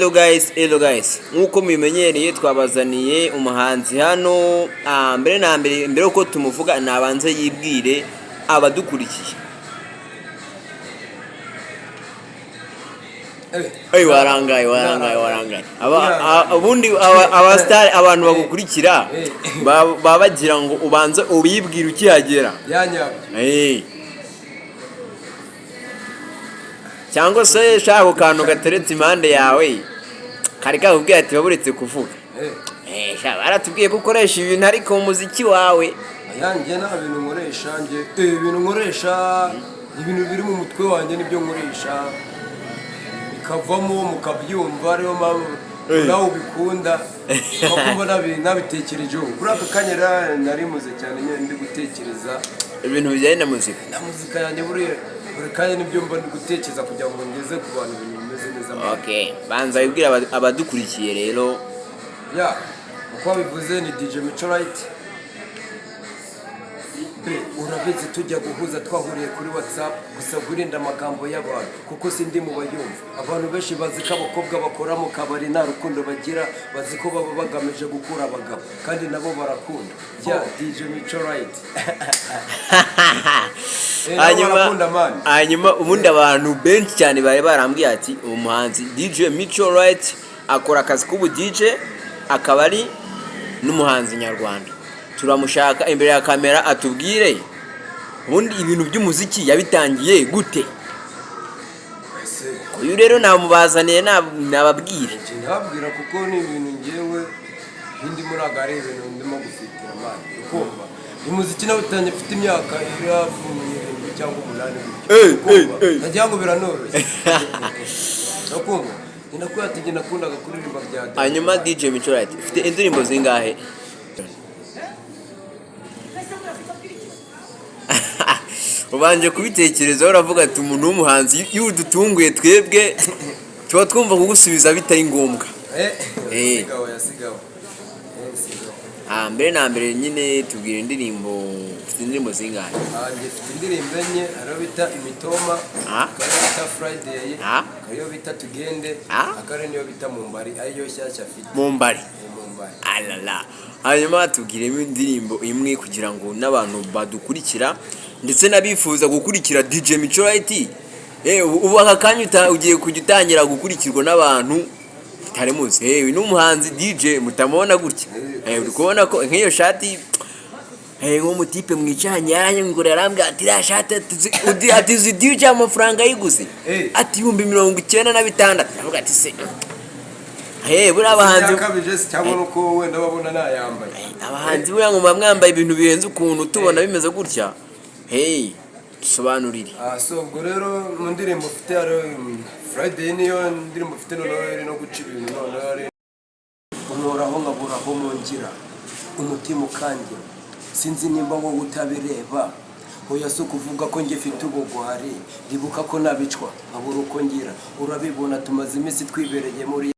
Hello guys, nkuko mubimenyereye twabazaniye umuhanzi hano. Mbere uko tumuvuga nabanze yibwire abadukurikiye. Warangaye. Ubundi abastar abantu bagukurikira baba bagira ngo ubanze ubibwire ukihagera. Cyangwa se shaka kantu gateretse impande yawe kari kakubwiye ati baburetse kuvuga. Baratubwiye ko ukoresha ibintu ariko umuziki wawe yanjye nta bintu nkoresha. Ibintu nkoresha ibintu biri mu mutwe wanjye nibyo nkoresha bikavamo mukabyumva. Ariyo mpamvu nawe ubikunda kuko nabitekerejeho. Kuri aka kanya nari muze cyane ndi gutekereza ibintu bijyanye na muzika. Na muzika yanjye buri kandi nibyo mba ndi gutekereza kugira ngo ngeze ku bantu ibintu bimeze neza. Okay, banza wibwira abadukurikiye rero. Uko bivuze ni DJ Mico Right. Urabizi tujya guhuza twahuriye kuri WhatsApp gusa gurinda amagambo y'abantu kuko sindi mu bayumva. Abantu benshi bazi ko abakobwa bakora mu kabari nta rukundo bagira, bazi ko baba bagamije gukura abagabo kandi nabo barakunda. DJ Mico Right. Hanyuma ubundi abantu benshi cyane bari barambwiye ati umuhanzi DJ Mico Right akora akazi k'ubu DJ akaba ari n'umuhanzi nyarwanda. Turamushaka imbere ya kamera atubwire ubundi ibintu by'umuziki yabitangiye gute. Uyu rero namubazaniye nababwire. Nababwira kuko ni ibintu ngewe hindi muri agare ibintu ndimo gufitira amani. Ukumva umuziki nawutangiye mfite imyaka iravuye cyangwa 8. Nagira ngo biranoroshye. Ukumva ninakuye ati nakundaga kuririmba bya. Hanyuma DJ Mico Right ufite indirimbo zingahe? Ubanje kubitekereza uravuga ati umuntu w'umuhanzi yudutunguye twebwe tuba twumva kugusubiza bitari ngombwa. Mbere nyine tubwira indirimbo. Ufite indirimbo zingahe? Mfite indirimbo enye. Hariyo bita Imitoma, hariyo bita Friday, hariyo bita Tugende, hariyo bita Mumbari. Ariyo shyashya afite Mumbari. Alala. Hanyuma tubwiremo indirimbo imwe kugira ngo n'abantu badukurikira ndetse nabifuza gukurikira DJ Mico Right. Ubu aka kanya ugiye kujya utangira gukurikirwa n'abantu bitari muzi. Uyu n'umuhanzi DJ mutamubona gutya. Uri kubona ko nk'iyo shati nk'umutipe mwicanye yaranyungura yarambwira ati iriya shati ati uzi DJ amafaranga yiguze ati 96,000. Avuga ati se buriya abahanzi cyangwa nuko wenda babona nayambaye. Abahanzi buriya ngo mwambaye ibintu bihenze ukuntu tubona bimeze gutya. Dusobanurire. Ubwo rero mu ndirimbo ufite Friday niyo ndirimbo ufite noneho no guca ibintu noneho umuhoraho nkaburaho mu ngira umutima ukange sinzi nimba wowe utabireba. Oya si ukuvuga ko njye mfite ubugwari ndibuka ko nabicwa nkabura uko ngira. Urabibona tumaze iminsi twibereye muri